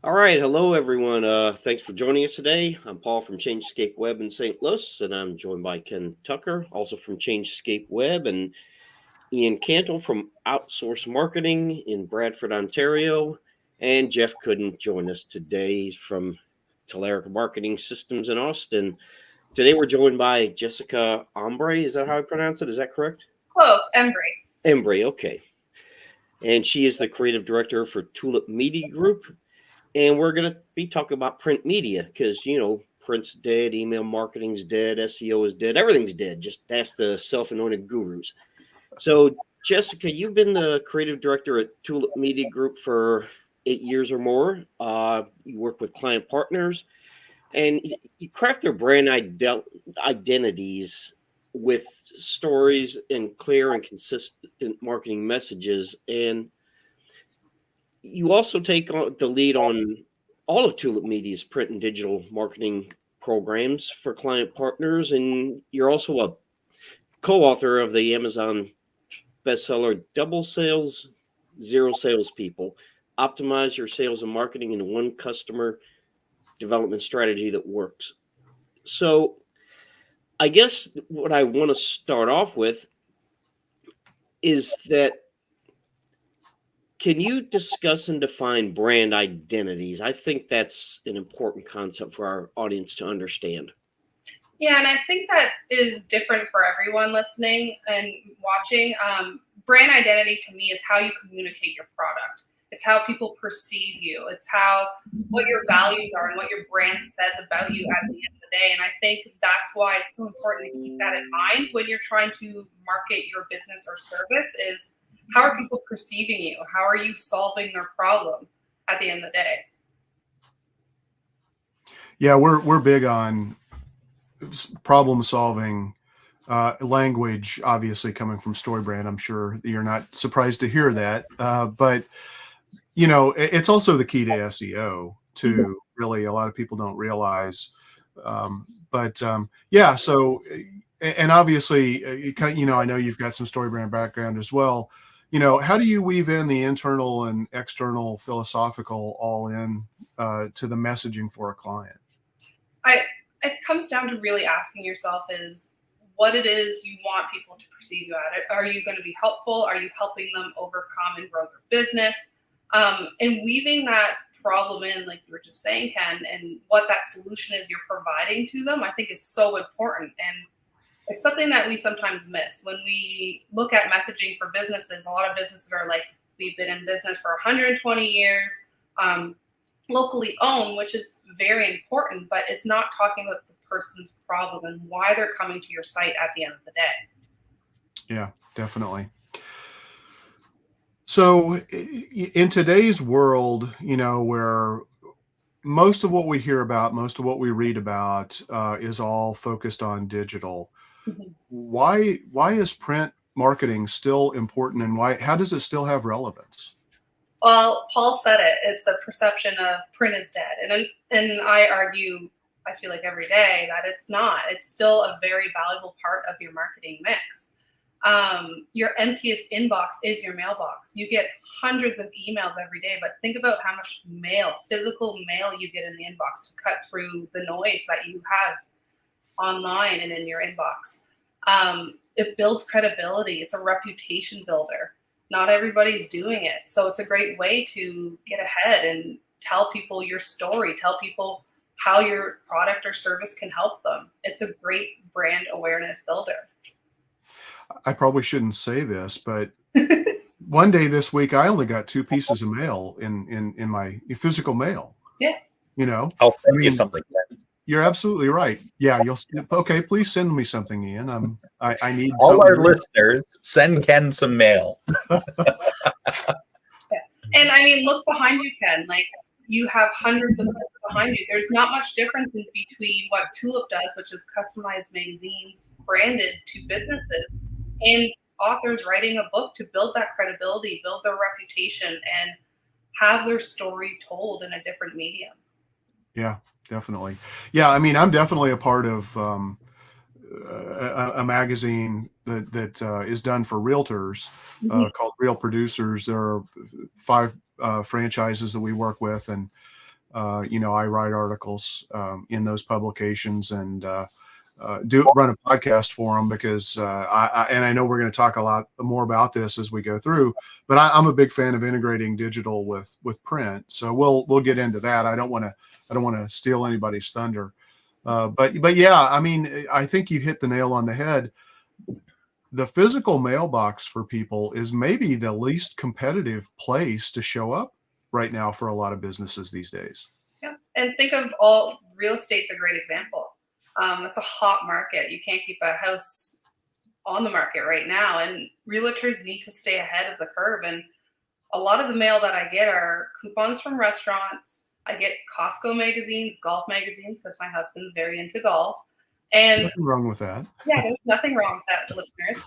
All right, hello everyone. Thanks for joining us today. I'm Paul from Changescape Web in St. Louis, and I'm joined by Ken Tucker, also from Changescape Web, and Ian Cantle from Outsource Marketing in Bradford, Ontario. And Jeff couldn't join us today. He's from Telerik Marketing Systems in Austin. Today we're joined by Jessica Embree. Is that how I pronounce it? Is that correct? Close, Embree. Embree, okay. And she is the creative director for TULIP Media Group, and we're going to be talking about print media because, print's dead, email marketing's dead, SEO is dead, everything's dead. Just ask the self anointed gurus. So, Jessica, you've been the creative director at Tulip Media Group for 8 years or more. You work with client partners and you craft their brand identities with stories and clear and consistent marketing messages. And you also take on the lead on all of Tulip Media's print and digital marketing programs for client partners, and you're also a co-author of the Amazon bestseller "Double Sales, Zero Salespeople: Optimize Your Sales and Marketing in One Customer Development Strategy That Works." So, I guess what I want to start off with is that can you discuss and define brand identities? I think that's an important concept for our audience to understand. Yeah, and I think that is different for everyone listening and watching. Brand identity to me is how you communicate your product. It's how people perceive you. It's how what your values are and what your brand says about you at the end of the day. And I think that's why it's so important to keep that in mind when you're trying to market your business or service is how are people perceiving you? How are you solving their problem at the end of the day? Yeah, we're big on problem solving language, obviously coming from StoryBrand. I'm sure you're not surprised to hear that. But, it's also the key to SEO too. Really, a lot of people don't realize. Yeah, so, and obviously, I know you've got some StoryBrand background as well. How do you weave in the internal and external philosophical all in to the messaging for a client? It comes down to really asking yourself is what it is you want people to perceive you at. Are you going to be helpful? Are you helping them overcome and grow their business? And weaving that problem in, like you were just saying, Ken, and what that solution is you're providing to them, I think is so important. And it's something that we sometimes miss when we look at messaging for businesses. A lot of businesses are like, we've been in business for 120 years. Locally owned, which is very important, but it's not talking about the person's problem and why they're coming to your site at the end of the day. Yeah, definitely. So in today's world, where most of what we hear about, most of what we read about is all focused on digital. Mm-hmm. Why is print marketing still important, and how does it still have relevance? Well, Paul said it. It's a perception of print is dead. And I argue, I feel like every day, that it's not. It's still a very valuable part of your marketing mix. Your emptiest inbox is your mailbox. You get hundreds of emails every day, but think about how much physical mail you get in the inbox to cut through the noise that you have online and in your inbox. It builds credibility. It's a reputation builder. Not everybody's doing it. So it's a great way to get ahead and tell people your story, tell people how your product or service can help them. It's a great brand awareness builder. I probably shouldn't say this, but one day this week, I only got 2 pieces of mail in my physical mail. Yeah. I'll send you something. You're absolutely right. Yeah, okay. Please send me something, Ian. I need all our listeners send Ken some mail. Yeah. And I mean, look behind you, Ken. Like you have hundreds of books behind you. There's not much difference in between what Tulip does, which is customized magazines branded to businesses, and authors writing a book to build that credibility, build their reputation, and have their story told in a different medium. Yeah. Definitely. Yeah, I mean, I'm definitely a part of a magazine that is done for realtors called Real Producers. There are 5 franchises that we work with, and I write articles in those publications and do run a podcast for them because I know we're going to talk a lot more about this as we go through. But I'm a big fan of integrating digital with print, so we'll get into that. I don't want to steal anybody's thunder, but yeah, I mean, I think you hit the nail on the head. The physical mailbox for people is maybe the least competitive place to show up right now for a lot of businesses these days. Yeah, and think of all real estate's a great example. It's a hot market. You can't keep a house on the market right now, and realtors need to stay ahead of the curve. And a lot of the mail that I get are coupons from restaurants. I get Costco magazines, golf magazines, because my husband's very into golf. And Nothing wrong with that. yeah, there's nothing wrong with that, listeners.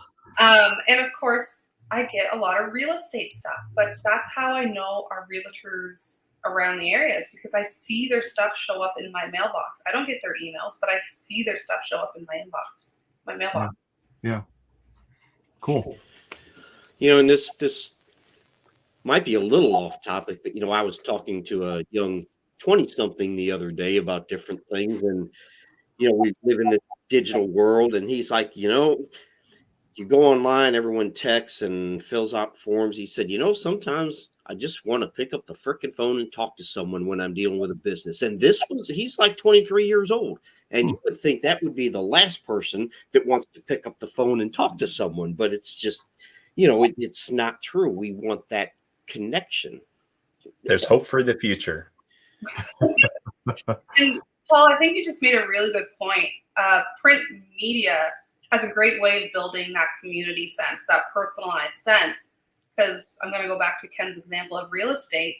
And of course, I get a lot of real estate stuff, but that's how I know our realtors around the areas, because I see their stuff show up in my mailbox. I don't get their emails, but I see their stuff show up in my inbox, my mailbox. Yeah. Cool. And this might be a little off topic, but I was talking to a young 20-something the other day about different things, and we live in the digital world, and he's like, you go online, everyone texts and fills out forms. He said, sometimes I just want to pick up the frickin' phone and talk to someone when I'm dealing with a business. And he's like 23 years old. And you would think that would be the last person that wants to pick up the phone and talk to someone. But it's just, it's not true. We want that connection. There's hope for the future. And Paul, I think you just made a really good point. Print media has a great way of building that community sense, that personalized sense. Because I'm going to go back to Ken's example of real estate.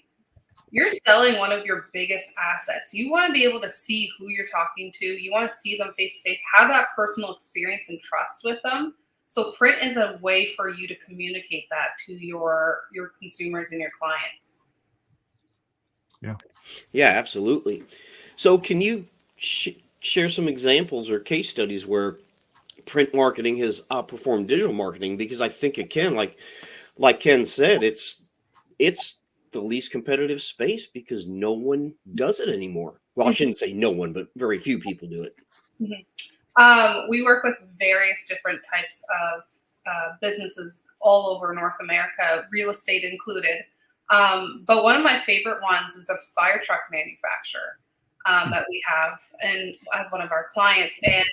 You're selling one of your biggest assets. You want to be able to see who you're talking to. You want to see them face to face, have that personal experience and trust with them. So print is a way for you to communicate that to your consumers and your clients. Yeah, absolutely. So can you share some examples or case studies where print marketing has outperformed digital marketing? Because I think it can, like Ken said, it's the least competitive space because no one does it anymore. Well, I shouldn't say no one, but very few people do it. Mm-hmm. We work with various different types of businesses all over North America, real estate included. But one of my favorite ones is a fire truck manufacturer that we have and as one of our clients. And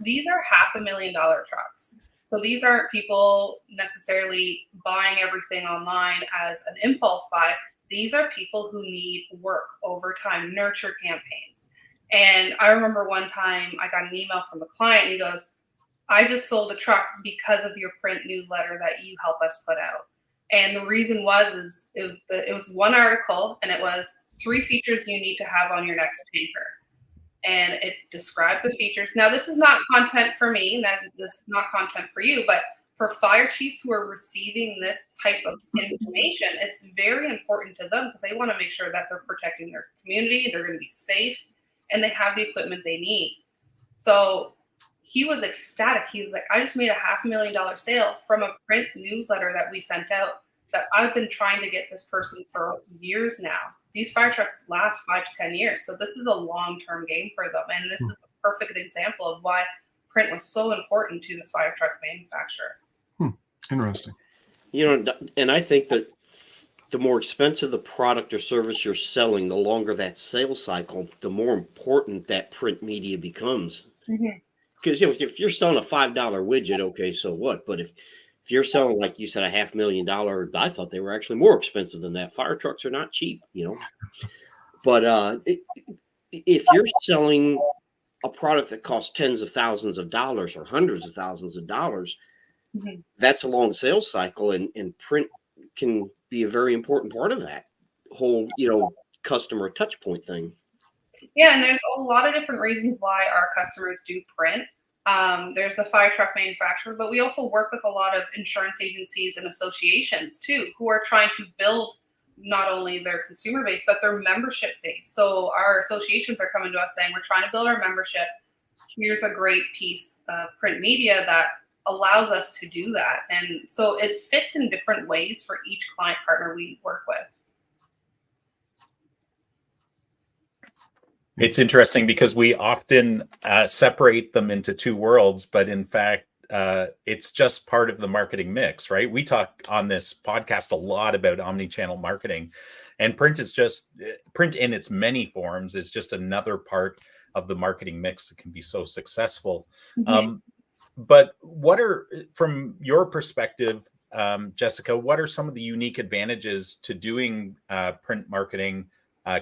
these are $500,000 trucks. So these aren't people necessarily buying everything online as an impulse buy. These are people who need work, overtime, nurture campaigns. And I remember one time I got an email from a client and he goes, I just sold a truck because of your print newsletter that you help us put out. And the reason it was one article and it was 3 features you need to have on your next tanker. And it described the features. Now, this is not content for me, this is not content for you, but for fire chiefs who are receiving this type of information, it's very important to them because they want to make sure that they're protecting their community, they're going to be safe, and they have the equipment they need. So he was ecstatic. He was like, I just made a $500,000 sale from a print newsletter that we sent out that I've been trying to get this person for years now. These fire trucks last 5 to 10 years. So this is a long-term game for them. And this is a perfect example of why print was so important to this fire truck manufacturer. Interesting. And I think that the more expensive the product or service you're selling, the longer that sales cycle, the more important that print media becomes. Because if you're selling a $5 widget, okay, so what? But if you're selling, like you said, a $500,000, I thought they were actually more expensive than that. Fire trucks are not cheap, But if you're selling a product that costs tens of thousands of dollars or hundreds of thousands of dollars, that's a long sales cycle, and print can be a very important part of that whole, customer touch point thing. Yeah, and there's a lot of different reasons why our customers do print. There's a fire truck manufacturer, but we also work with a lot of insurance agencies and associations too, who are trying to build not only their consumer base, but their membership base. So our associations are coming to us saying, we're trying to build our membership. Here's a great piece of print media that allows us to do that. And so it fits in different ways for each client partner we work with. It's interesting because we often separate them into two worlds, but in fact, it's just part of the marketing mix, right? We talk on this podcast a lot about omni-channel marketing, and print in its many forms is just another part of the marketing mix that can be so successful. But from your perspective, Jessica, what are some of the unique advantages to doing print marketing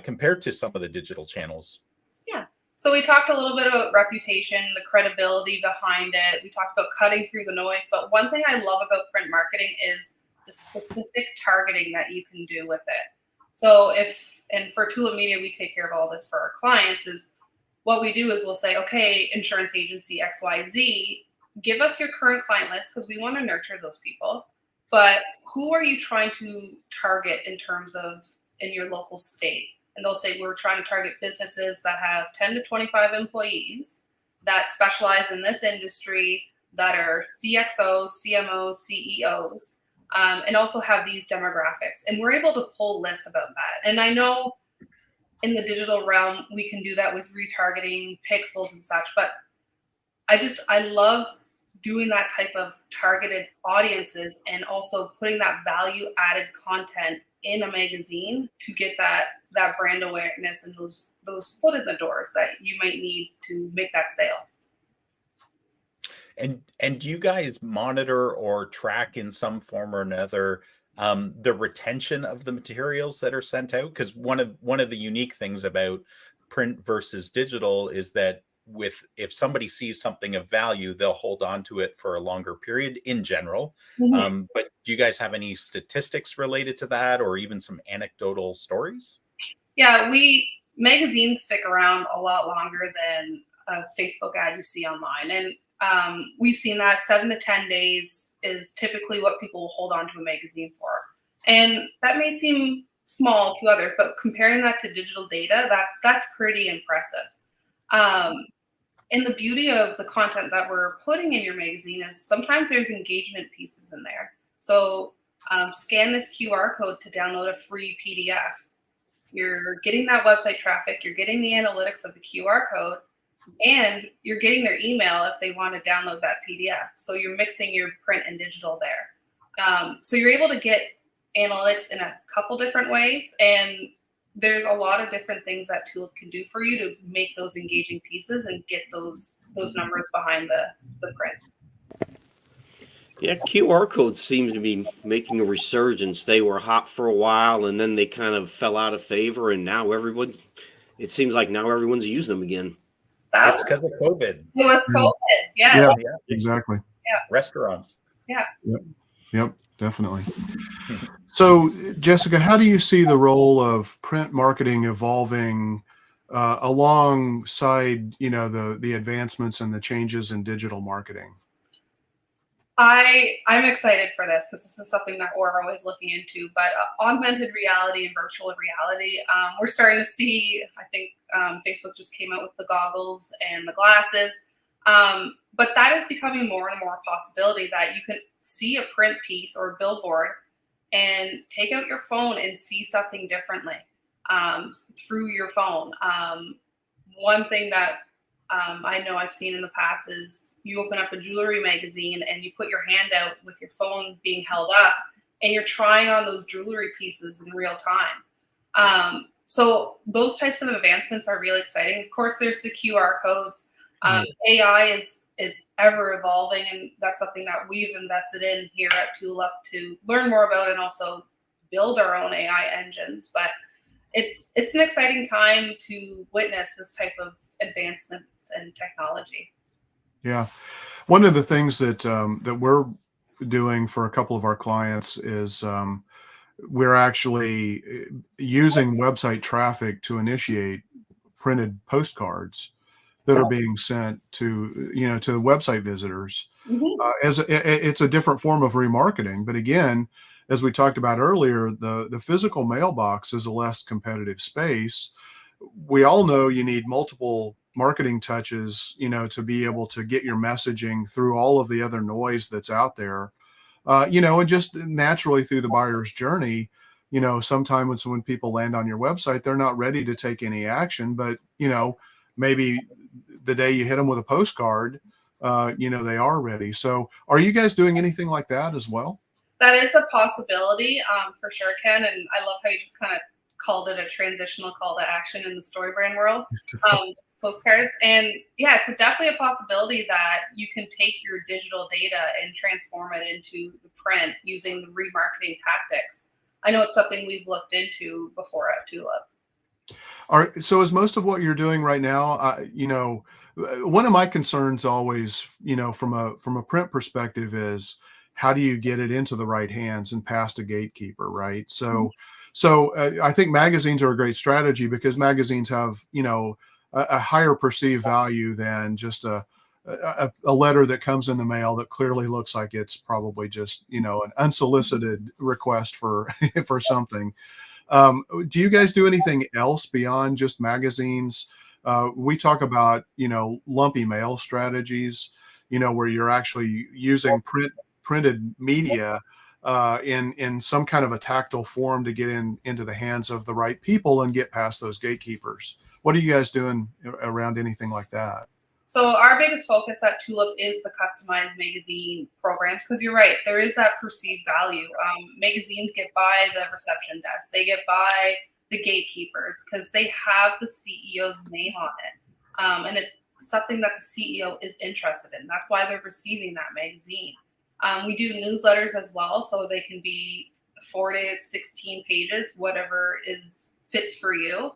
compared to some of the digital channels? Yeah. So we talked a little bit about reputation, the credibility behind it. We talked about cutting through the noise. But one thing I love about print marketing is the specific targeting that you can do with it. So and for Tulip Media, we take care of all this for our clients, is what we do is we'll say, okay, insurance agency XYZ, give us your current client list because we want to nurture those people. But who are you trying to target in terms of in your local state? And they'll say, we're trying to target businesses that have 10 to 25 employees that specialize in this industry, that are CXOs, CMOs, CEOs, and also have these demographics. And we're able to pull lists about that. And I know in the digital realm, we can do that with retargeting, pixels and such, but I love doing that type of targeted audiences and also putting that value added content in a magazine to get that brand awareness and those foot in the doors that you might need to make that sale. And do you guys monitor or track in some form or another the retention of the materials that are sent out? Because one of the unique things about print versus digital is that if somebody sees something of value, they'll hold on to it for a longer period in general. But do you guys have any statistics related to that, or even some anecdotal stories? Yeah, magazines stick around a lot longer than a Facebook ad you see online. And we've seen that 7 to 10 days is typically what people will hold on to a magazine for. And that may seem small to others, but comparing that to digital data, that's pretty impressive. And the beauty of the content that we're putting in your magazine is sometimes there's engagement pieces in there. So scan this QR code to download a free PDF. You're getting that website traffic, you're getting the analytics of the QR code, and you're getting their email if they want to download that PDF. So you're mixing your print and digital there. So you're able to get analytics in a couple different ways, and there's a lot of different things that Tulip can do for you to make those engaging pieces and get those numbers behind the print. Yeah, QR codes seem to be making a resurgence. They were hot for a while, and then they kind of fell out of favor, and now it seems like now everyone's using them again. It's because of COVID. It was COVID, yeah. Yeah, exactly. Yeah. Restaurants. Yeah. Yep, definitely. So, Jessica, how do you see the role of print marketing evolving alongside, the advancements and the changes in digital marketing? I'm excited for this because this is something that we're always looking into. But augmented reality and virtual reality, we're starting to see. I think Facebook just came out with the goggles and the glasses. But that is becoming more and more a possibility that you can see a print piece or a billboard and take out your phone and see something differently through your phone. One thing that I know I've seen in the past is you open up a jewelry magazine and you put your hand out with your phone being held up and you're trying on those jewelry pieces in real time. So those types of advancements are really exciting. Of course, there's the QR codes. AI is ever evolving, and that's something that we've invested in here at Tulip to learn more about and also build our own AI engines. But it's an exciting time to witness this type of advancements in technology. Yeah, one of the things that we're doing for a couple of our clients is we're actually using website traffic to initiate printed postcards that are being sent to website visitors. It's a different form of remarketing, but again, as we talked about earlier, the physical mailbox is a less competitive space. We all know you need multiple marketing touches, to be able to get your messaging through all of the other noise that's out there, and just naturally through the buyer's journey. sometimes when people land on your website, they're not ready to take any action, but, maybe the day you hit them with a postcard, they are ready. So are you guys doing anything like that as well? That is a possibility, for sure, Ken. And I love how you just kind of called it a transitional call to action in the story brand world. Postcards. And yeah, it's definitely a possibility that you can take your digital data and transform it into the print using the remarketing tactics. I know it's something we've looked into before at TULIP. So is most of what you're doing right now, one of my concerns always, from a print perspective is how do you get it into the right hands and past a gatekeeper, right? So I think magazines are a great strategy because magazines have, a higher perceived value than just a letter that comes in the mail that clearly looks like it's probably just, an unsolicited request for for something. Do you guys do anything else beyond just magazines? We talk about, lumpy mail strategies, where you're actually using printed media in some kind of a tactile form to get into the hands of the right people and get past those gatekeepers. What are you guys doing around anything like that? So our biggest focus at TULIP is the customized magazine programs, because you're right, there is that perceived value. Magazines get by the reception desk, they get by the gatekeepers because they have the CEO's name on it, and it's something that the CEO is interested in. That's why they're receiving that magazine. We do newsletters as well, so they can be 4 to 16 pages, whatever fits for you.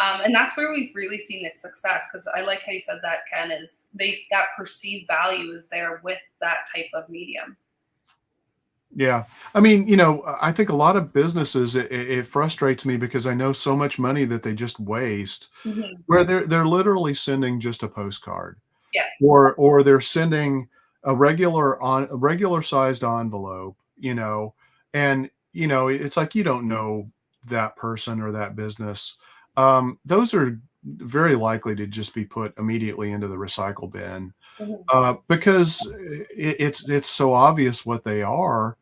And that's where we've really seen its success, because I like how you said that, Ken, is that perceived value is there with that type of medium. Yeah. I mean, I think a lot of businesses, it frustrates me because I know so much money that they just waste, where they're literally sending just a postcard. Yeah. Or they're sending a regular sized envelope, and it's like you don't know that person or that business. Those are very likely to just be put immediately into the recycle bin, because it's so obvious what they are,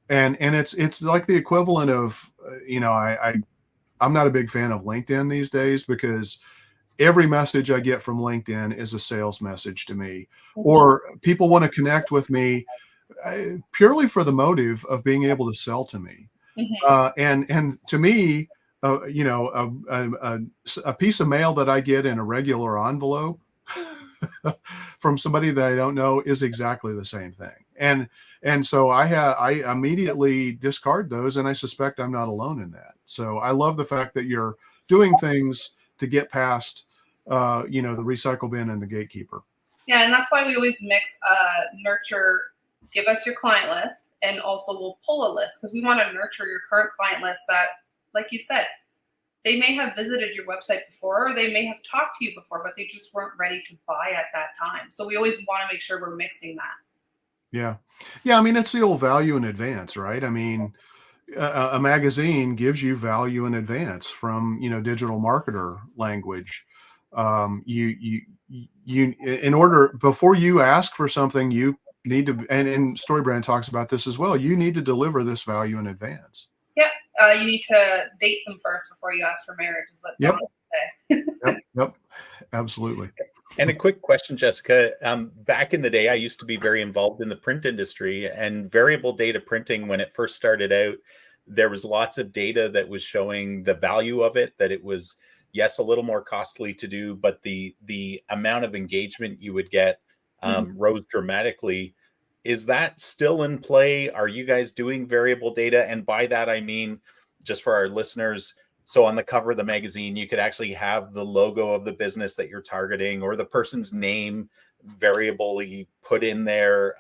and it's like the equivalent of I'm not a big fan of LinkedIn these days because every message I get from LinkedIn is a sales message to me, or people want to connect with me purely for the motive of being able to sell to me. And to me, a piece of mail that I get in a regular envelope from somebody that I don't know is exactly the same thing. And so I immediately discard those, and I suspect I'm not alone in that. So I love the fact that you're doing things to get past, the recycle bin and the gatekeeper. Yeah, and that's why we always mix nurture, give us your client list, and also we'll pull a list, because we want to nurture your current client list that, like you said, they may have visited your website before, or they may have talked to you before, but they just weren't ready to buy at that time. So we always want to make sure we're mixing that. Yeah. Yeah. I mean, it's the old value in advance, right? I mean, a magazine gives you value in advance from, digital marketer language. In order, before you ask for something, you need to, and StoryBrand talks about this as well, you need to deliver this value in advance. Yeah. You need to date them first before you ask for marriage, is what Yep. say. Yep. Absolutely. And a quick question, Jessica. Back in the day, I used to be very involved in the print industry, and variable data printing, when it first started out, there was lots of data that was showing the value of it, that it was, yes, a little more costly to do, but the amount of engagement you would get rose dramatically. Is that still in play? Are you guys doing variable data? And by that, I mean, just for our listeners, so on the cover of the magazine, you could actually have the logo of the business that you're targeting or the person's name variably put in there,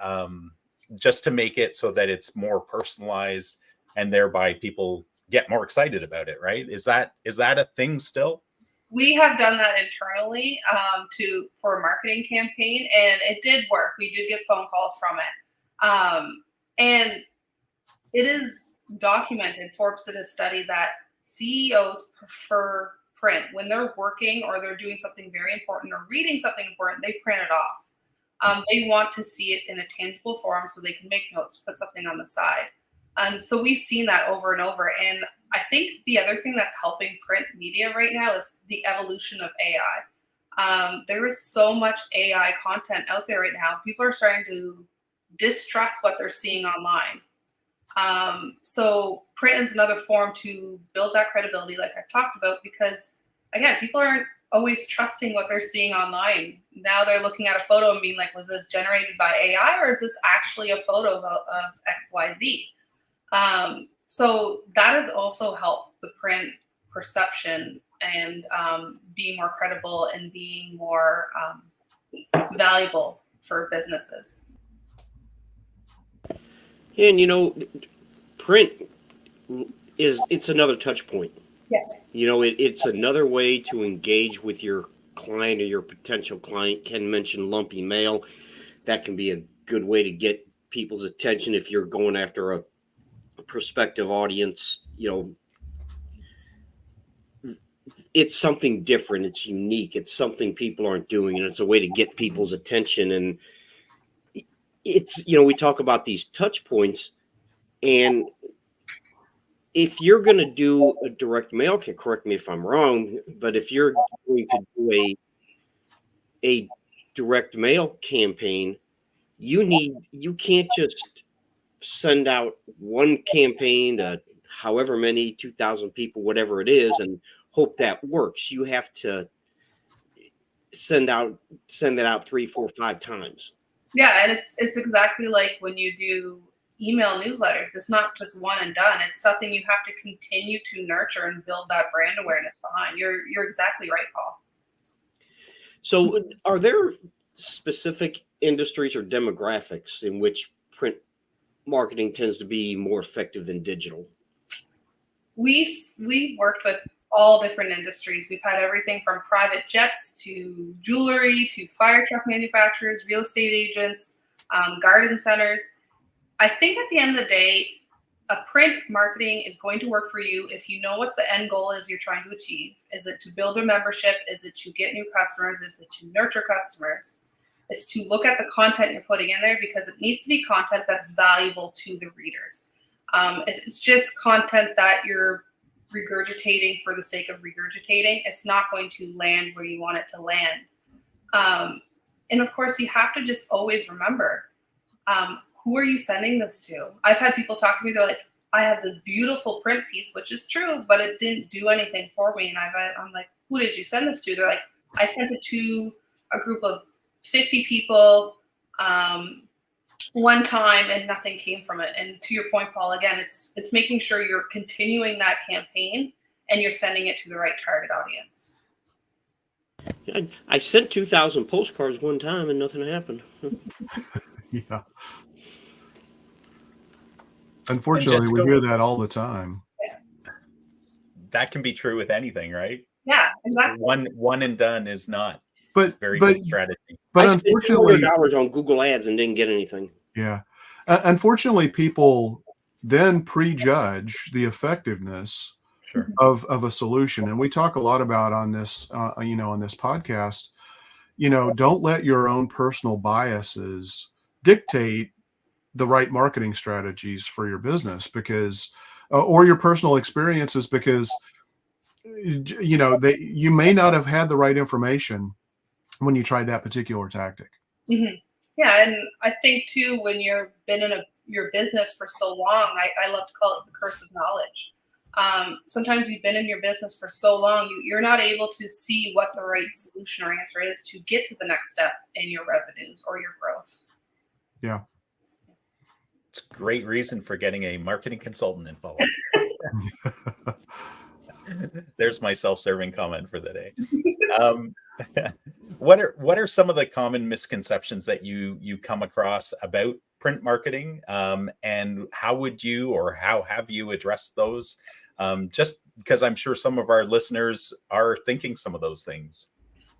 just to make it so that it's more personalized, and thereby people get more excited about it, right? Is that a thing still? We have done that internally for a marketing campaign, and it did work. We did get phone calls from it. And it is documented. Forbes did a study that CEOs prefer print. When they're working or they're doing something very important or reading something important, they print it off. They want to see it in a tangible form so they can make notes, put something on the side. And so we've seen that over and over. And I think the other thing that's helping print media right now is the evolution of AI. There is so much AI content out there right now. People are starting to distrust what they're seeing online. So print is another form to build that credibility, like I've talked about, because again, people aren't always trusting what they're seeing online. Now they're looking at a photo and being like, was this generated by AI or is this actually a photo of XYZ? So that has also helped the print perception and being more credible and being more valuable for businesses. And print it's another touch point. Yeah. It's another way to engage with your client or your potential client. Ken mentioned lumpy mail. That can be a good way to get people's attention if you're going after a prospective audience. It's something different. It's unique. It's something people aren't doing, and it's a way to get people's attention. And it's, we talk about these touch points, and if you're going to do a direct mail, can correct me if I'm wrong, but if you're going to do a direct mail campaign, you can't just send out one campaign to however many 2,000 people, whatever it is, and hope that works. You have to send it out 3, 4, 5 times. Yeah, and it's exactly like when you do email newsletters. It's not just one and done. It's something you have to continue to nurture and build that brand awareness behind. You're exactly right, Paul. So are there specific industries or demographics in which print marketing tends to be more effective than digital? We worked with all different industries. We've had everything from private jets to jewelry to fire truck manufacturers, real estate agents, garden centers. I think at the end of the day, a print marketing is going to work for you if you know what the end goal is you're trying to achieve. Is it to build a membership? Is it to get new customers? Is it to nurture customers? It's to look at the content you're putting in there, because it needs to be content that's valuable to the readers. If it's just content that you're regurgitating for the sake of regurgitating, it's not going to land where you want it to land. And of course, you have to just always remember, who are you sending this to? I've had people talk to me, they're like, I have this beautiful print piece, which is true, but it didn't do anything for me. And I'm like, who did you send this to? They're like, I sent it to a group of 50 people one time and nothing came from it. And to your point, Paul, again, it's making sure you're continuing that campaign and you're sending it to the right target audience. I sent 2,000 postcards one time and nothing happened. Yeah. Unfortunately, we hear that all the time. That can be true with anything, right? Yeah, exactly. One and done is not very good strategy. But I unfortunately, spent $200 on Google Ads and didn't get anything. Yeah. Unfortunately, people then prejudge the effectiveness of a solution. And we talk a lot about on this, on this podcast, don't let your own personal biases dictate the right marketing strategies for your business, because, or your personal experiences, because, you may not have had the right information when you tried that particular tactic. Mm-hmm. Yeah, and I think too, when you've been in your business for so long, I love to call it the curse of knowledge. Sometimes you've been in your business for so long, you're not able to see what the right solution or answer is to get to the next step in your revenues or your growth. Yeah. It's a great reason for getting a marketing consultant involved. There's my self-serving comment for the day. What are some of the common misconceptions that you come across about print marketing, and how would you, or how have you addressed those? Just because I'm sure some of our listeners are thinking some of those things.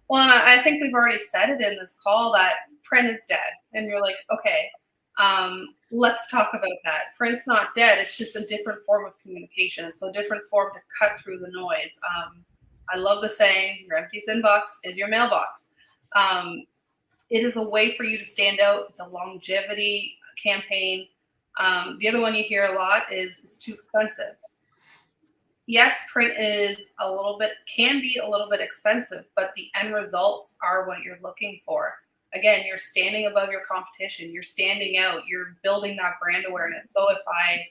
Well, and I think we've already said it in this call that print is dead, and you're like, okay, let's talk about that. Print's not dead. It's just a different form of communication. It's a different form to cut through the noise. I love the saying, your empty inbox is your mailbox. It is a way for you to stand out. It's a longevity campaign. The other one you hear a lot is it's too expensive. yes, print is can be a little bit expensive, but the end results are what you're looking for. Again, you're standing above your competition, you're standing out, you're building that brand awareness. So if I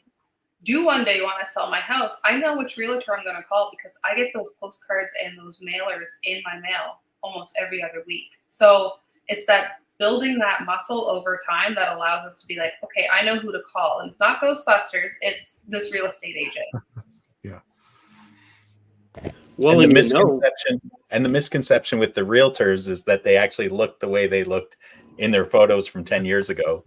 do one day want to sell my house, I know which realtor I'm going to call because I get those postcards and those mailers in my mail almost every other week. So it's that building that muscle over time that allows us to be like, okay, I know who to call. And it's not Ghostbusters, it's this real estate agent. Yeah. Well, And the and misconception with the realtors is that they actually look the way they looked in their photos from 10 years ago.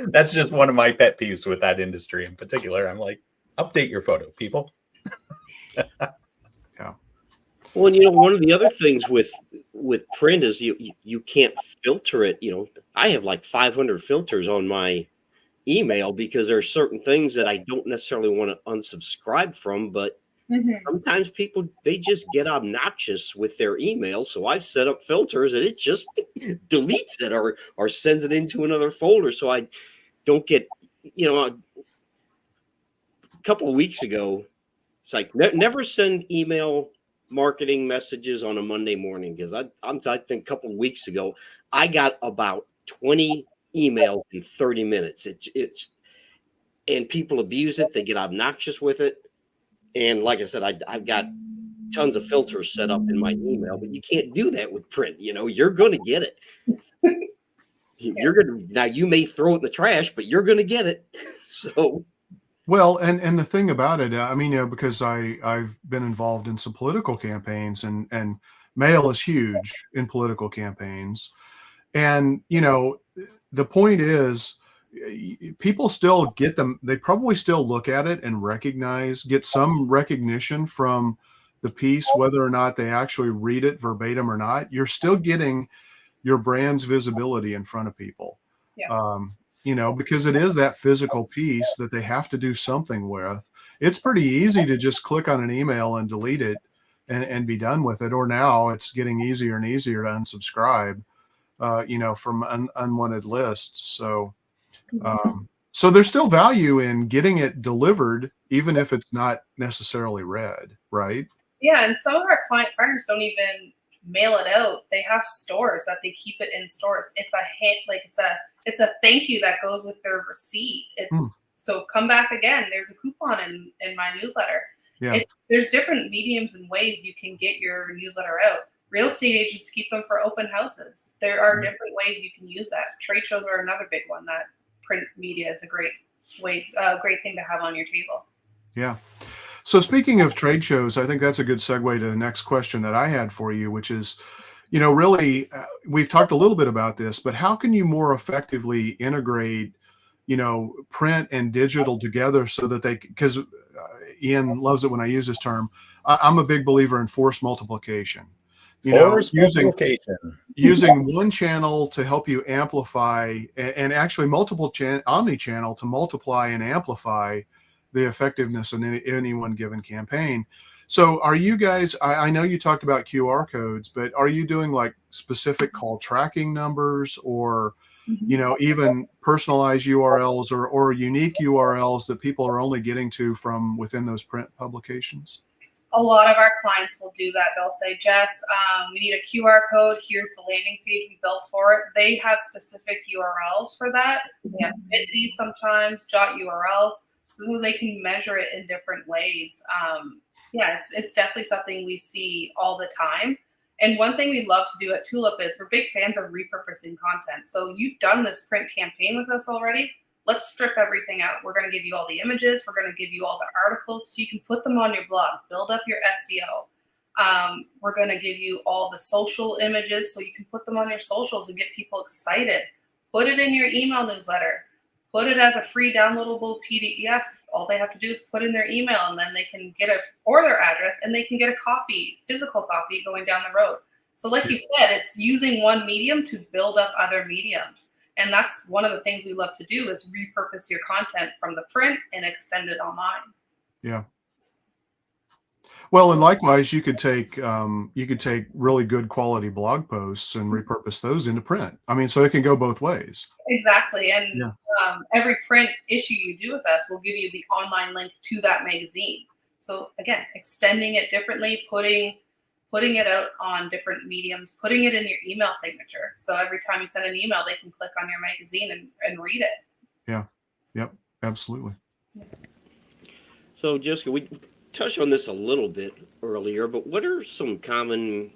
That's just one of my pet peeves with that industry in particular. I'm like, update your photo, people. Yeah. well, and one of the other things with print is you can't filter it. I have like 500 filters on my email because there are certain things that I don't necessarily want to unsubscribe from, but sometimes people, they just get obnoxious with their email. So I've set up filters and it just deletes it or sends it into another folder. So I don't get, a couple of weeks ago, it's like never send email marketing messages on a Monday morning. Because I think a couple of weeks ago, I got about 20 emails in 30 minutes. And people abuse it. They get obnoxious with it. And like I said, I've got tons of filters set up in my email, but you can't do that with print. You're going to get it. Now you may throw it in the trash, but you're going to get it. So, Well, and the thing about it, I mean, because I've been involved in some political campaigns, and mail is huge in political campaigns. And, the point is, people still get them. They probably still look at it and get some recognition from the piece, whether or not they actually read it verbatim or not. You're still getting your brand's visibility in front of people. Yeah. Because it is that physical piece that they have to do something with. It's pretty easy to just click on an email and delete it and be done with it. Or now it's getting easier and easier to unsubscribe, from unwanted lists. So there's still value in getting it delivered, even if it's not necessarily read, right? Yeah, and some of our client partners don't even mail it out. They have stores that they keep it in stores. It's a thank you that goes with their receipt. So come back again. There's a coupon in my newsletter. Yeah. There's different mediums and ways you can get your newsletter out. Real estate agents keep them for open houses. There are different ways you can use that. Trade shows are another big one that print media is a great thing to have on your table. Yeah. So speaking of trade shows, I think that's a good segue to the next question that I had for you, which is, really, we've talked a little bit about this, but how can you more effectively integrate, print and digital together so that because Ian loves it when I use this term. I'm a big believer in force multiplication. Using one channel to help you amplify, and actually multiple omni-channel to multiply and amplify the effectiveness in any one given campaign. So are you guys, I know you talked about QR codes, but are you doing like specific call tracking numbers or, even personalized URLs or unique URLs that people are only getting to from within those print publications? A lot of our clients will do that. They'll say, Jess, we need a QR code. Here's the landing page we built for it. They have specific URLs for that. They have Bitly sometimes, jot URLs, so they can measure it in different ways. It's definitely something we see all the time. And one thing we love to do at TULIP is we're big fans of repurposing content. So you've done this print campaign with us already. Let's strip everything out. We're going to give you all the images. We're going to give you all the articles so you can put them on your blog, build up your SEO. We're going to give you all the social images so you can put them on your socials and get people excited. Put it in your email newsletter. Put it as a free downloadable PDF. All they have to do is put in their email and then they can get or their address and they can get a copy, physical copy going down the road. So like you said, it's using one medium to build up other mediums. And that's one of the things we love to do is repurpose your content from the print and extend it online. Yeah. Well, and likewise, you could take really good quality blog posts and repurpose those into print. I mean, so it can go both ways. Exactly. And Yeah. every print issue you do with us will give you the online link to that magazine. So again, extending it differently, putting it out on different mediums, putting it in your email signature. So every time you send an email, they can click on your magazine and read it. Yeah. Yep. Absolutely. So, Jessica, we touched on this a little bit earlier, but what are some common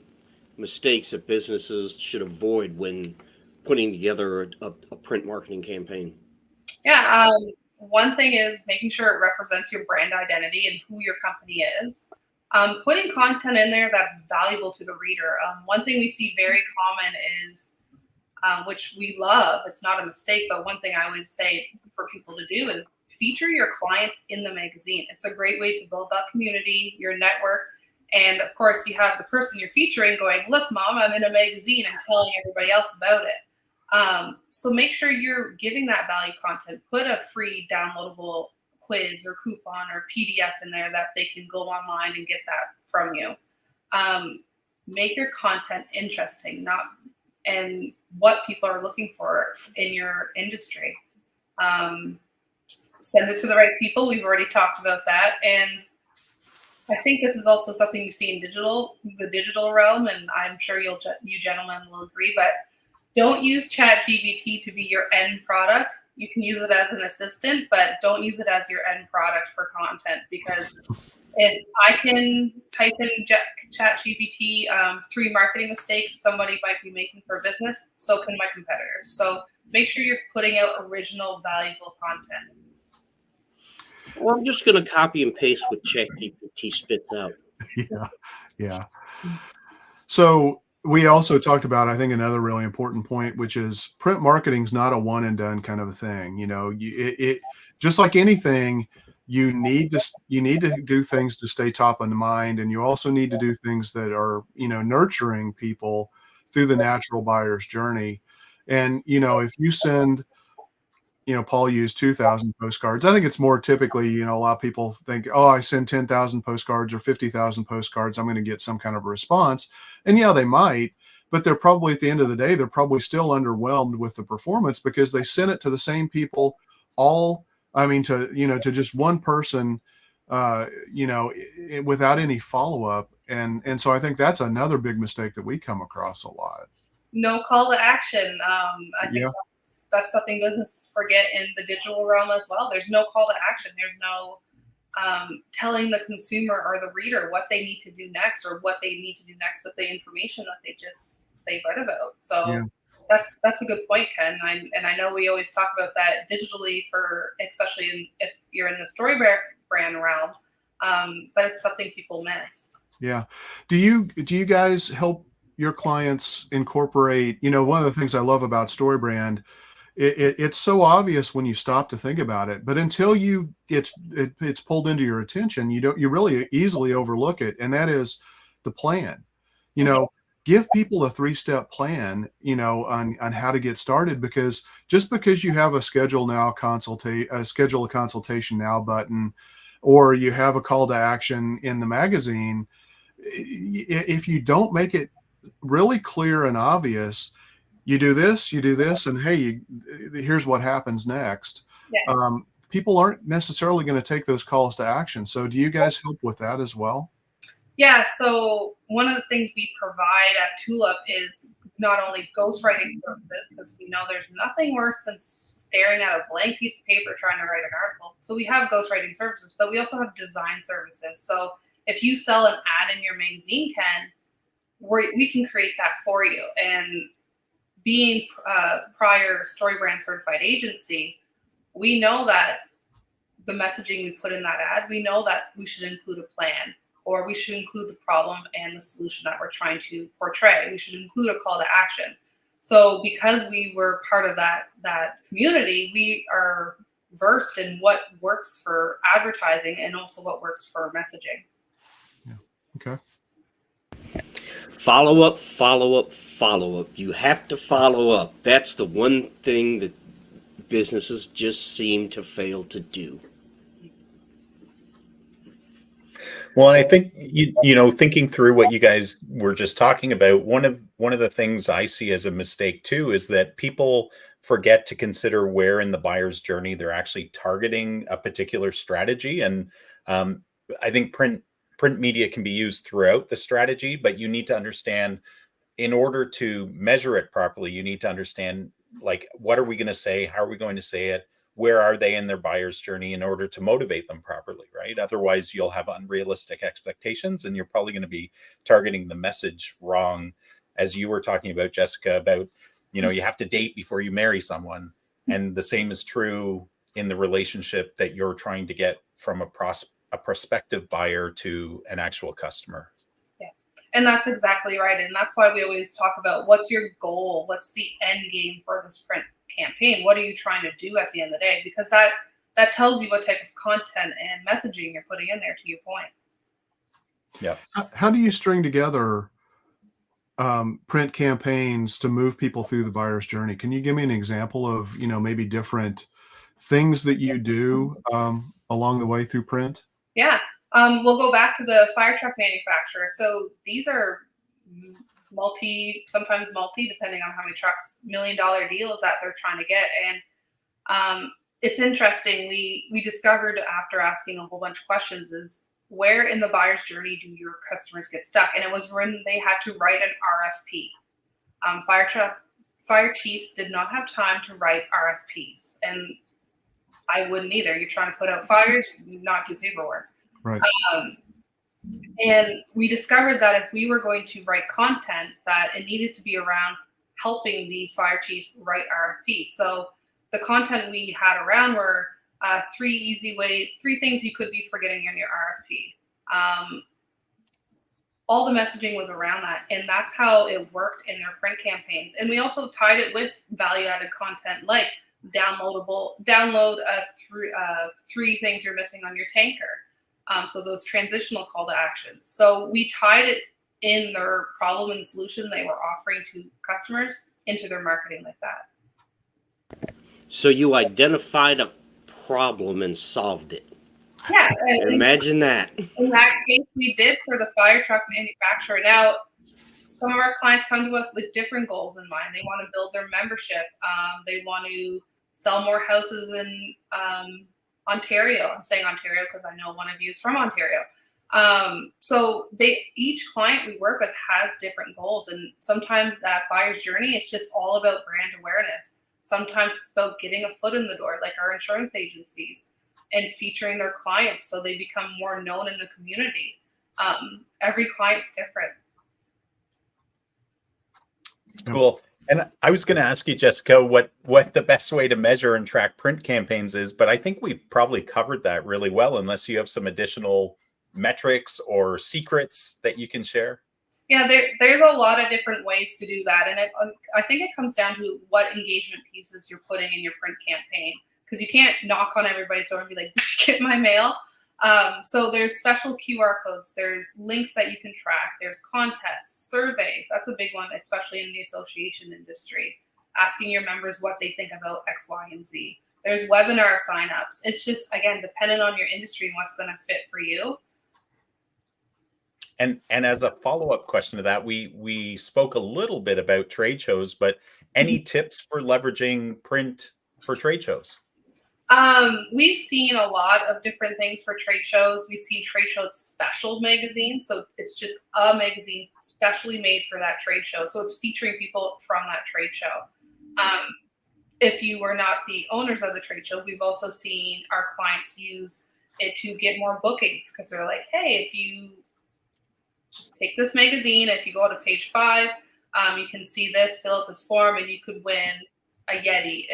mistakes that businesses should avoid when putting together a print marketing campaign? Yeah. One thing is making sure it represents your brand identity and who your company is. Putting content in there that's valuable to the reader. One thing we see very common is, which we love, it's not a mistake, but one thing I always say for people to do is feature your clients in the magazine. It's a great way to build that community, your network. And of course, you have the person you're featuring going, look, mom, I'm in a magazine, and telling everybody else about it. So make sure you're giving that value content. Put a free downloadable quiz or coupon or PDF in there that they can go online and get that from you. Make your content interesting, and what people are looking for in your industry. Send it to the right people. We've already talked about that. And I think this is also something you see in the digital realm, and I'm sure you gentlemen will agree, but don't use ChatGPT to be your end product. You can use it as an assistant, but don't use it as your end product for content, because if I can type in ChatGPT 3 marketing mistakes somebody might be making for business, so can my competitors. So make sure you're putting out original, valuable content. Well, I'm just going to copy and paste what ChatGPT spits out. Yeah. Yeah. So we also talked about, I think, another really important point, which is print marketing is not a one and done kind of a thing. You know, it just like anything, you need to do things to stay top of the mind, and you also need to do things that are, you know, nurturing people through the natural buyer's journey. And, you know, if you send, you know, Paul used 2,000 postcards. I think it's more typically, you know, a lot of people think, oh, I send 10,000 postcards or 50,000 postcards, I'm going to get some kind of a response. And yeah, they might, but they're probably, at the end of the day, they're probably still underwhelmed with the performance, because they sent it to the same people to just one person, without any follow-up. And so I think that's another big mistake that we come across a lot. No call to action. I think Yeah. that's something businesses forget in the digital realm as well. There's no call to action. There's no telling the consumer or the reader what they need to do next, or what they need to do next with the information that they've read about. So Yeah. that's a good point, Ken. I know we always talk about that digitally, especially if you're in the story brand realm, but it's something people miss. Yeah. Do you guys help your clients incorporate, you know, one of the things I love about StoryBrand, it's so obvious when you stop to think about it, but until it's pulled into your attention, you really easily overlook it. And that is the plan. You know, give people a 3-step plan, you know, on how to get started, because just because you have a schedule a consultation now button, or you have a call to action in the magazine, if you don't make it really clear and obvious, you do this, and hey, here's what happens next. Yeah. People aren't necessarily going to take those calls to action. So do you guys help with that as well? Yeah, so one of the things we provide at TULIP is not only ghostwriting services, because we know there's nothing worse than staring at a blank piece of paper trying to write an article. So we have ghostwriting services, but we also have design services. So if you sell an ad in your magazine, Ken, we can create that for you. And being prior StoryBrand certified agency, we know that the messaging we put in that ad, we know that we should include a plan, or we should include the problem and the solution that we're trying to portray. We should include a call to action. So because we were part of that community, we are versed in what works for advertising and also what works for messaging. Yeah. Okay. Follow up, follow up, follow up. You have to follow up. That's the one thing that businesses just seem to fail to do. Well, I think thinking through what you guys were just talking about, one of the things I see as a mistake too is that people forget to consider where in the buyer's journey they're actually targeting a particular strategy. And I think print media can be used throughout the strategy, but you need to understand, in order to measure it properly, you need to understand, like, what are we going to say? How are we going to say it? Where are they in their buyer's journey in order to motivate them properly, right? Otherwise, you'll have unrealistic expectations and you're probably going to be targeting the message wrong. As you were talking about, Jessica, about, you have to date before you marry someone. And the same is true in the relationship that you're trying to get from a prospective buyer to an actual customer. And that's exactly right. And that's why we always talk about, what's your goal? What's the end game for this print campaign? What are you trying to do at the end of the day? Because that tells you what type of content and messaging you're putting in there, to your point. Yeah. How do you string together print campaigns to move people through the buyer's journey? Can you give me an example of, maybe different things that you do along the way through print? Yeah. We'll go back to the fire truck manufacturer. So these are sometimes multi, depending on how many trucks, $1 million deals that they're trying to get. And it's interesting. We discovered, after asking a whole bunch of questions, is where in the buyer's journey do your customers get stuck? And it was when they had to write an RFP. Fire chiefs did not have time to write RFPs, and I wouldn't either. You're trying to put out fires, not do paperwork. Right. And we discovered that if we were going to write content, that it needed to be around helping these fire chiefs write RFPs. So the content we had around were three things you could be forgetting in your RFP. All the messaging was around that, and that's how it worked in their print campaigns. And we also tied it with value-added content, like download three things you're missing on your tanker. So those transitional call to actions. So we tied it in their problem and solution they were offering to customers into their marketing like that. So you identified a problem and solved it. Yeah. Imagine that. In that case, we did for the fire truck manufacturer. Now, some of our clients come to us with different goals in mind. They want to build their membership. They want to sell more houses in Ontario. I'm saying Ontario because I know one of you is from Ontario. So each client we work with has different goals, and sometimes that buyer's journey is just all about brand awareness. Sometimes it's about getting a foot in the door, like our insurance agencies, and featuring their clients so they become more known in the community. Every client's different. Cool. And I was going to ask you, Jessica, what the best way to measure and track print campaigns is, but I think we've probably covered that really well, unless you have some additional metrics or secrets that you can share. Yeah, there's a lot of different ways to do that. And I think it comes down to what engagement pieces you're putting in your print campaign, because you can't knock on everybody's door and be like, get my mail. So there's special QR codes, there's links that you can track, there's contests, surveys. That's a big one, especially in the association industry, asking your members what they think about X, Y, and Z. There's webinar signups. It's just, again, dependent on your industry and what's going to fit for you. And as a follow-up question to that, we spoke a little bit about trade shows, but any tips for leveraging print for trade shows? We've seen a lot of different things for trade shows. We've seen trade shows special magazines. So it's just a magazine specially made for that trade show. So it's featuring people from that trade show. If you were not the owners of the trade show, we've also seen our clients use it to get more bookings, because they're like, hey, if you just take this magazine, if you go to page 5, you can see this, fill out this form, and you could win a Yeti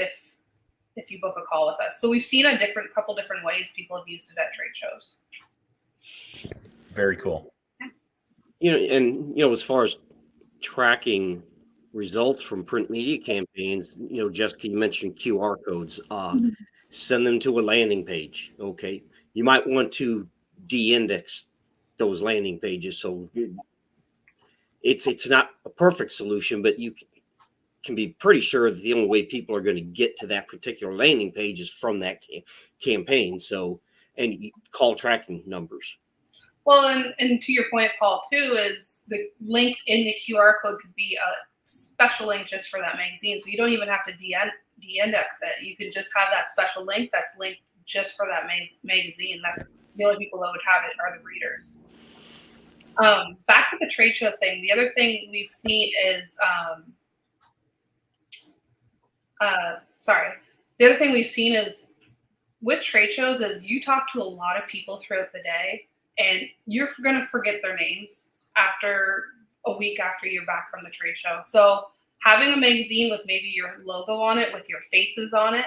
if you book a call with us. So we've seen a couple different ways people have used it at trade shows. Very cool. As far as tracking results from print media campaigns, Jessica, you mentioned QR codes. Send them to a landing page. Okay. You might want to de-index those landing pages. So it's not a perfect solution, but you can be pretty sure that the only way people are going to get to that particular landing page is from that campaign. So, and call tracking numbers. Well, and to your point, Paul, too, is the link in the QR code could be a special link just for that magazine. So you don't even have to de-index it. You could just have that special link that's linked just for that magazine. That the only people that would have it are the readers. Back to the trade show thing. The other thing we've seen is, the other thing we've seen is with trade shows is you talk to a lot of people throughout the day, and you're going to forget their names after a week after you're back from the trade show. So having a magazine with maybe your logo on it, with your faces on it,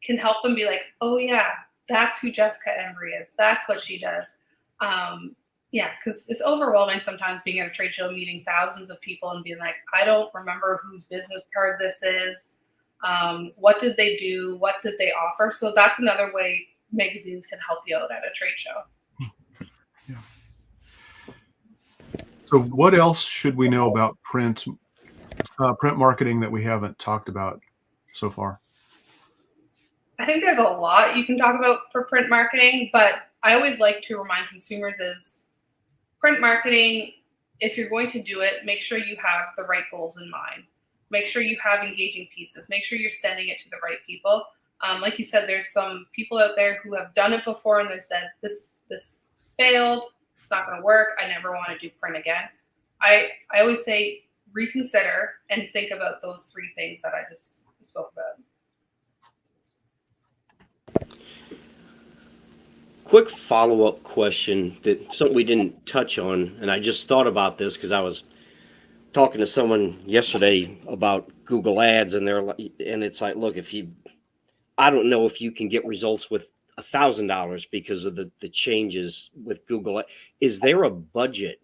can help them be like, oh yeah, that's who Jessica Embree is. That's what she does. Yeah, because it's overwhelming sometimes being at a trade show, meeting thousands of people and being like, I don't remember whose business card this is. What did they do? What did they offer? So that's another way magazines can help you out at a trade show. Yeah. So what else should we know about print marketing that we haven't talked about so far? I think there's a lot you can talk about for print marketing, but I always like to remind consumers is print marketing, if you're going to do it, make sure you have the right goals in mind. Make sure you have engaging pieces. Make sure you're sending it to the right people. Like you said, there's some people out there who have done it before and they've said, this failed, it's not going to work, I never want to do print again. I always say reconsider and think about those three things that I just spoke about. Quick follow-up question that something we didn't touch on, and I just thought about this because I was talking to someone yesterday about Google Ads, and it's like, look, I don't know if you can get results with $1,000 because of the changes with Google. Is there a budget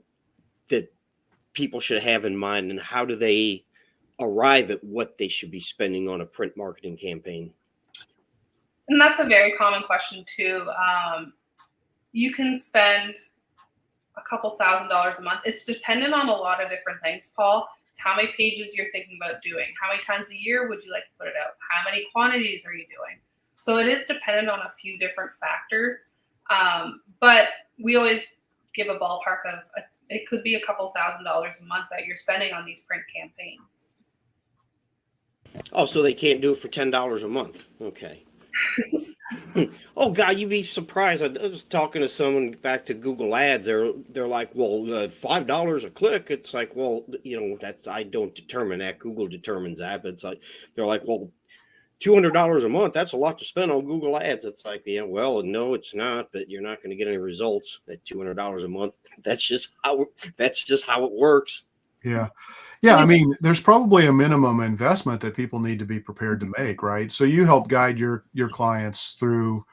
that people should have in mind, and how do they arrive at what they should be spending on a print marketing campaign? And that's a very common question too. You can spend a couple $1,000s a month. It's dependent on a lot of different things, Paul. It's how many pages you're thinking about doing. How many times a year would you like to put it out? How many quantities are you doing? So it is dependent on a few different factors. But we always give a ballpark of, it could be a couple $1,000s a month that you're spending on these print campaigns. Oh, so they can't do it for $10 a month. Okay. Oh God, you'd be surprised. I was talking to someone back to Google Ads. They're like, well, $5 a click. It's like, well, I don't determine that. Google determines that. But it's like they're like, well, $200 a month. That's a lot to spend on Google Ads. It's like, yeah, well, no, it's not. But you're not going to get any results at $200 a month. That's just how it works. Yeah. Yeah, I mean, there's probably a minimum investment that people need to be prepared to make, right? So you help guide your clients through,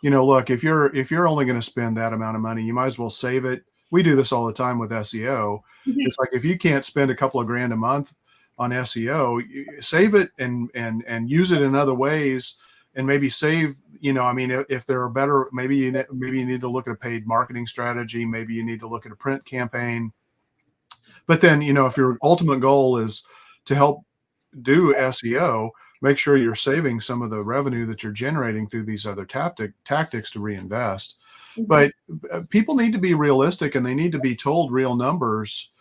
look, if you're only going to spend that amount of money, you might as well save it. We do this all the time with SEO. Mm-hmm. It's like if you can't spend a couple of grand a month on SEO, save it and use it in other ways, and maybe save. If there are better, maybe you need to look at a paid marketing strategy. Maybe you need to look at a print campaign. But then, if your ultimate goal is to help do SEO, make sure you're saving some of the revenue that you're generating through these other tactics to reinvest. Mm-hmm. But people need to be realistic, and they need to be told real numbers,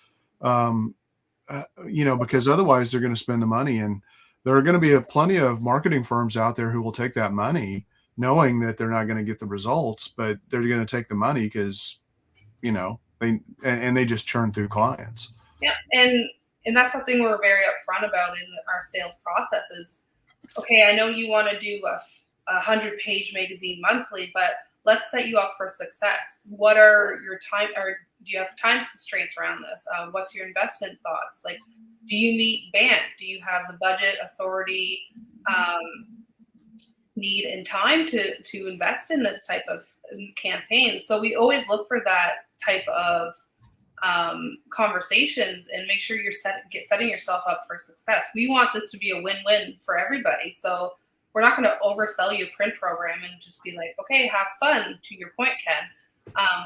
because otherwise they're going to spend the money. And there are going to be plenty of marketing firms out there who will take that money knowing that they're not going to get the results, but they're going to take the money because, they just churn through clients. Yeah, and that's something we're very upfront about in our sales process is, okay, I know you want to do a 100-page magazine monthly, but let's set you up for success. What are your time, or do you have time constraints around this? What's your investment thoughts? Like, do you meet BANT? Do you have the budget, authority, need, and time to invest in this type of campaign? So we always look for that type of conversations and make sure you're setting yourself up for success. We want this to be a win-win for everybody. So we're not going to oversell you a print program and just be like, okay, have fun, to your point, Ken.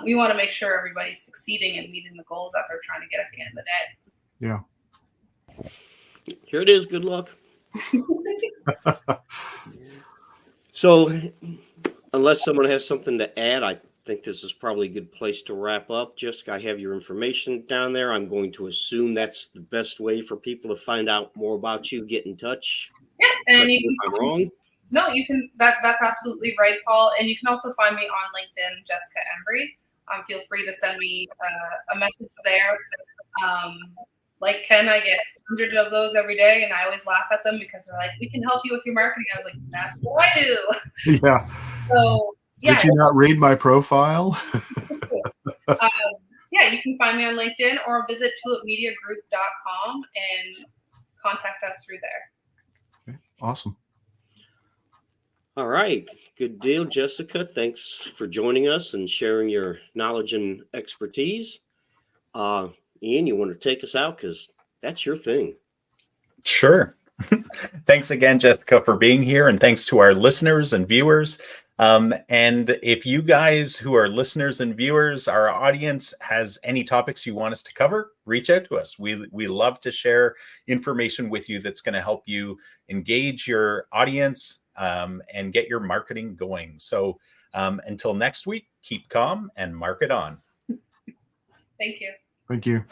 We want to make sure everybody's succeeding and meeting the goals that they're trying to get at the end of the day. Yeah. Here it is. Good luck. So unless someone has something to add, I think this is probably a good place to wrap up. Jessica, I have your information down there. I'm going to assume that's the best way for people to find out more about you, get in touch. Yeah, and Correct you me can, if I'm wrong. no, you can. That's absolutely right, Paul. And you can also find me on LinkedIn, Jessica Embree. Feel free to send me a message there. Like Ken, I get hundreds of those every day, and I always laugh at them because they're like, "We can help you with your marketing." I was like, "That's what I do." Yeah. So yeah, Did you not read my profile? yeah, you can find me on LinkedIn or visit tulipmediagroup.com and contact us through there. Okay, awesome. All right. Good deal, Jessica. Thanks for joining us and sharing your knowledge and expertise. Ian, you want to take us out? Because that's your thing. Sure. Thanks again, Jessica, for being here. And thanks to our listeners and viewers. And if you guys who are listeners and viewers, our audience has any topics you want us to cover, reach out to us. We love to share information with you that's going to help you engage your audience and get your marketing going. So until next week, keep calm and market on. Thank you. Thank you.